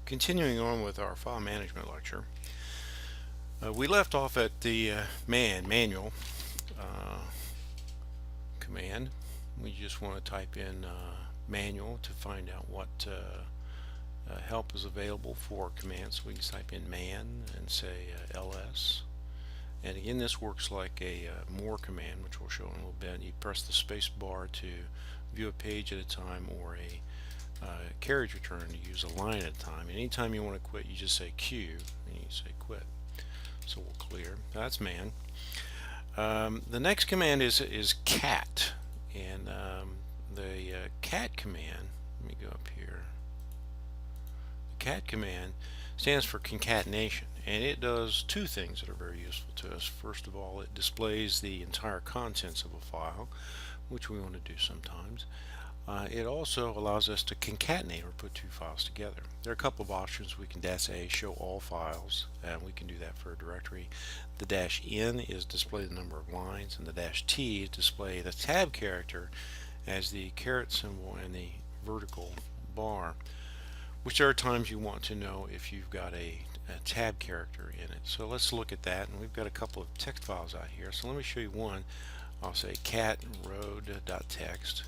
Continuing on with our file management lecture, we left off at the manual command. We just want to type in manual to find out what help is available for commands. We can type in man and say ls. And again, this works like a more command, which we'll show in a little bit. You press the space bar to view a page at a time, or a carriage return to use a line at a time. Anytime you want to quit, you just say Q and you say quit. So we'll clear. That's man. The next command is cat, and the cat command. Let me go up here. The cat command stands for concatenation, and it does two things that are very useful to us. First of all, it displays the entire contents of a file, which we want to do sometimes. It also allows us to concatenate or put two files together. There are a couple of options. We can -a show all files, and we can do that for a directory. The -n is display the number of lines, and the -t is display the tab character as the caret symbol and the vertical bar, which there are times you want to know if you've got a tab character in it. So let's look at that, and we've got a couple of text files out here. So let me show you one. I'll say cat road.txt.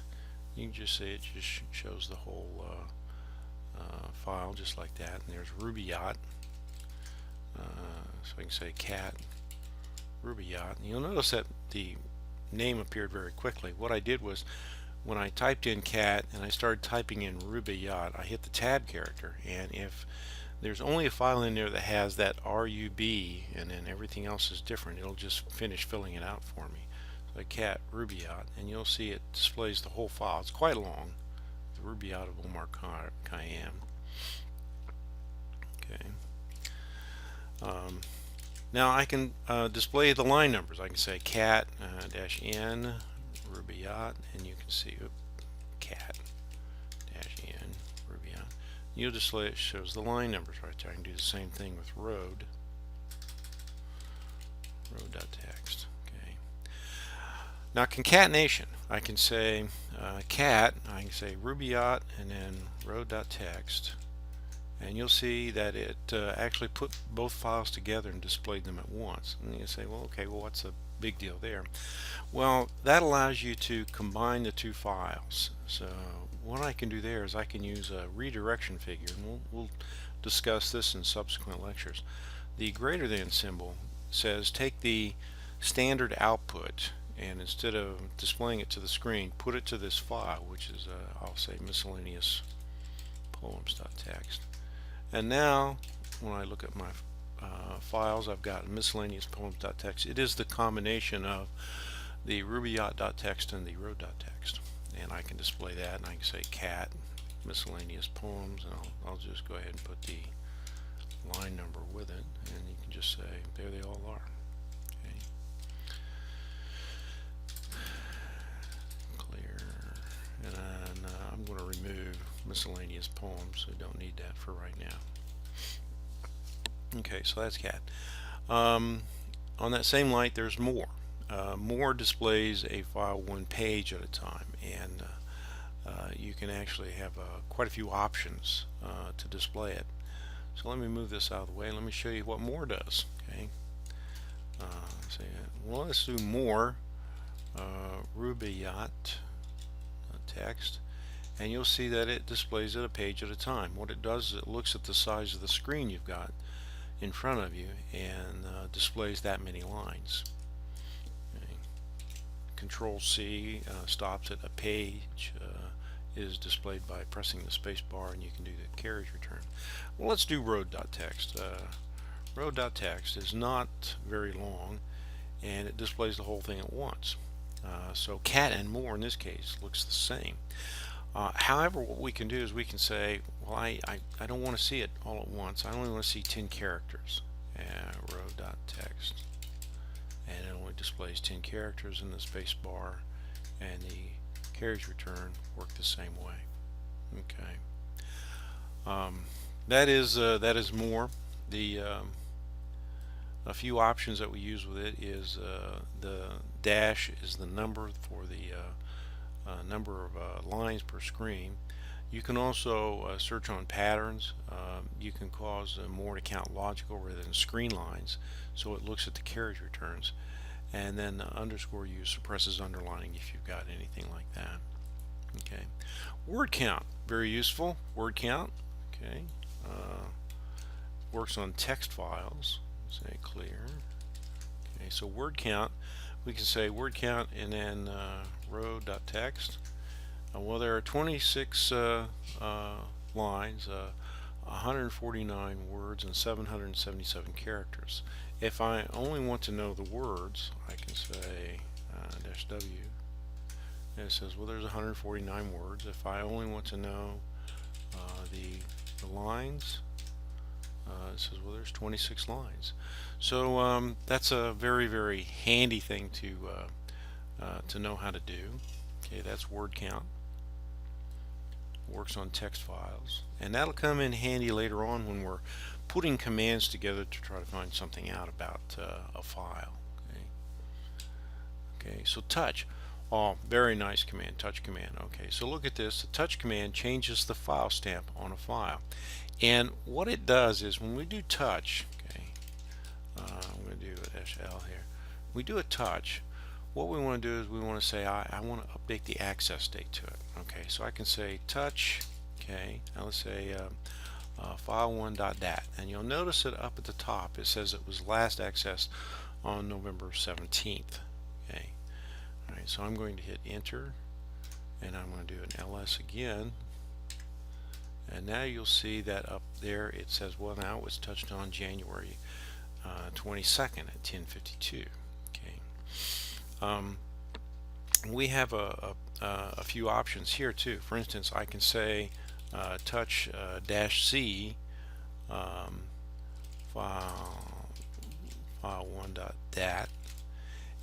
You can just say it just shows the whole file just like that. And there's rubyyacht. So I can say cat rubyyacht. And you'll notice that the name appeared very quickly. What I did was, when I typed in cat and I started typing in rubyyacht, I hit the tab character, and if there's only a file in there that has that RUB and then everything else is different, it'll just finish filling it out for me. So cat rubyyacht, and you'll see it displays the whole file. It's quite long. The rubyyacht of Omar Khayyam. Okay. Now I can display the line numbers. I can say cat -n rubyyacht, and you can see cat -n rubyyacht. You'll display it shows the line numbers right there. I can do the same thing with road.txt. Now concatenation, I can say cat, I can say rubyyacht and then road.txt, and you'll see that it actually put both files together and displayed them at once. And you say, well, okay, well, what's the big deal there? Well, that allows you to combine the two files. So what I can do there is I can use a redirection figure, and we'll discuss this in subsequent lectures. The greater than symbol says take the standard output, and instead of displaying it to the screen, put it to this file, which is I'll say miscellaneous poems.txt. And now when I look at my files, I've got miscellaneous poems.txt. It is the combination of the rubyyacht.txt and the road.txt, and I can display that, and I can say cat miscellaneous poems, and I'll just go ahead and put the line number with it, and you can just say there they all are. And I'm going to remove miscellaneous poems, so don't need that for right now. Okay, so that's cat. On that same light, there's more. More displays a file one page at a time, and you can actually have quite a few options to display it. So let me move this out of the way and let me show you what more does. Okay. Well, let's do more rubyyacht text, and you'll see that it displays it a page at a time. What it does is it looks at the size of the screen you've got in front of you and displays that many lines. Okay. Control C stops at a page is displayed by pressing the space bar, and you can do the carriage return. Well, let's do road.txt. Road.txt is not very long, and it displays the whole thing at once. So cat and more in this case looks the same. However, what we can do is we can say, well, I don't want to see it all at once. I only want to see 10 characters. Road.txt, and it only displays 10 characters, in the space bar and the carriage return work the same way. Okay. That is more. A few options that we use with it is the dash is the number for the number of lines per screen. You can also search on patterns. You can cause more to count logical rather than screen lines, so it looks at the carriage returns. And then underscore use suppresses underlining if you've got anything like that. Okay. Word count, very useful. Word count. Okay. Works on text files. Say clear. Okay. So word count, we can say word count and then row.text. Well, there are 26 lines, 149 words, and 777 characters. If I only want to know the words, I can say -W, and it says, well, there's 149 words. If I only want to know the lines, it says, well, there's 26 lines. So that's a very, very handy thing to know how to do. Okay, that's word count. Works on text files, and that'll come in handy later on when we're putting commands together to try to find something out about a file. Okay, so touch. Oh, very nice command, touch command. Okay, so look at this. The touch command changes the file stamp on a file, and what it does is when we do touch, okay, I'm going to do a -L here. We do a touch. What we want to do is we want to say I want to update the access date to it. Okay, so I can say touch. Okay, now let's say file1.dat, and you'll notice that up at the top it says it was last accessed on November 17th. Okay, all right, so I'm going to hit enter, and I'm going to do an ls again, and now you'll see that up there it says, well, now it was touched on January 22nd at 10:52. We have a few options here too. For instance, I can say touch -C file1.dat,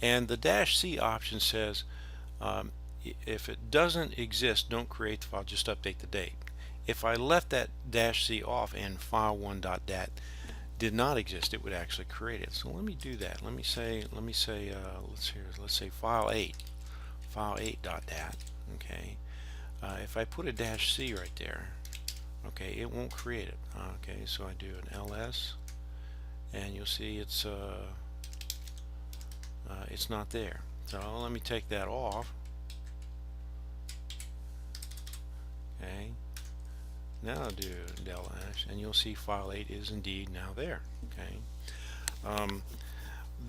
and the -C option says if it doesn't exist, don't create the file, just update the date. If I left that -C off and file1.dat did not exist, it would actually create it. So let me do that. Let's say file8.dat. Okay. If I put a -C right there, okay, it won't create it. Okay, so I do an ls, and you'll see it's not there. So let me take that off. Okay. Now I'll do ~, and you'll see file 8 is indeed now there. Okay.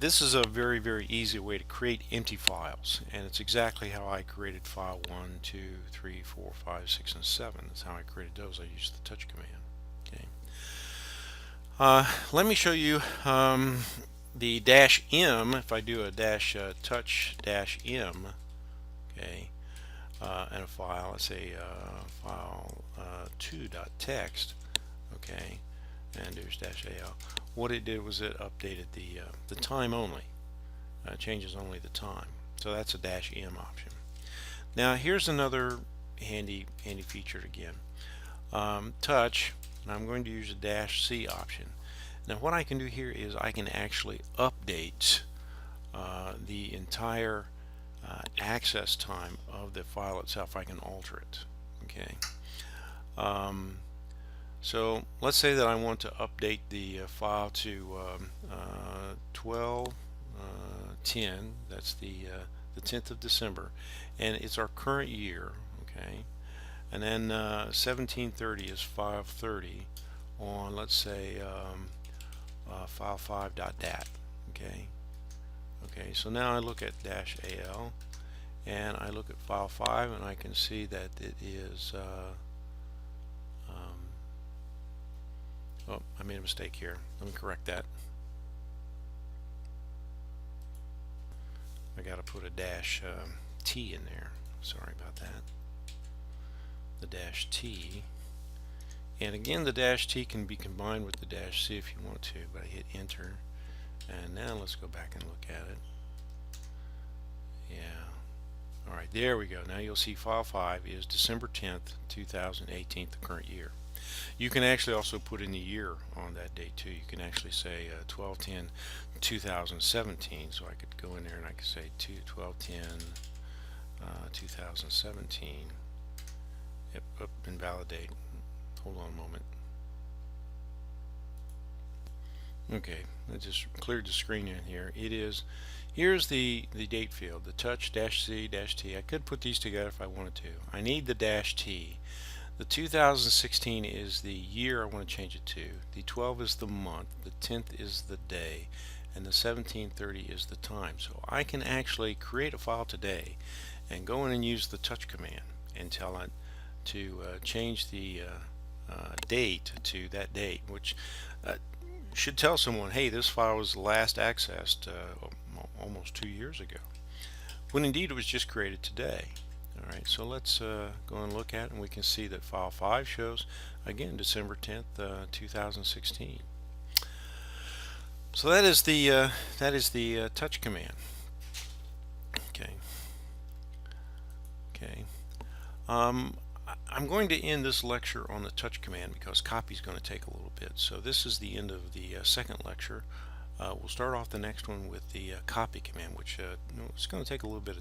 This is a very, very easy way to create empty files, and it's exactly how I created file 1, 2, 3, 4, 5, 6, and 7. That's how I created those. I used the touch command. Okay. Let me show you the -M. If I do a touch -M, okay, and a file, let's say file 2.txt, okay, and there's -AL. What it did was it updated the time only, changes only the time. So that's a -M option. Now here's another handy feature again. Touch, and I'm going to use a -C option. Now what I can do here is I can actually update the entire access time of the file itself. I can alter it. Okay. So let's say that I want to update the file to 12/10. That's the 10th of December, and it's our current year. Okay, and then 1730 is 530 on, let's say, file5.dat. Okay. Okay, so now I look at -AL, and I look at file 5, and I can see that it is oh, I made a mistake here. Let me correct that. I got to put a -T in there. Sorry about that. The -T, and again the -T can be combined with the -C if you want to, but I hit enter, and now let's go back and look at it. Yeah. Alright, there we go. Now you'll see file 5 is December 10th, 2018, the current year. You can actually also put in the year on that date too. You can actually say 12/10/2017. So I could go in there and I could say 12/10/2017 Yep, invalidate. Hold on a moment. Okay, I just cleared the screen in here. Here's the date field, the touch -C-T. I could put these together if I wanted to. I need the -T. The 2016 is the year I want to change it to. The 12 is the month. The 10th is the day. And the 1730 is the time. So I can actually create a file today and go in and use the touch command and tell it to change the date to that date, which should tell someone, hey, this file was last accessed almost 2 years ago, when indeed it was just created today. Alright, so let's go and look at it, and we can see that file 5 shows, again, December 10th, 2016. So that is the touch command. Okay. I'm going to end this lecture on the touch command because copy is going to take a little bit. So this is the end of the second lecture. We'll start off the next one with the copy command, which it's going to take a little bit of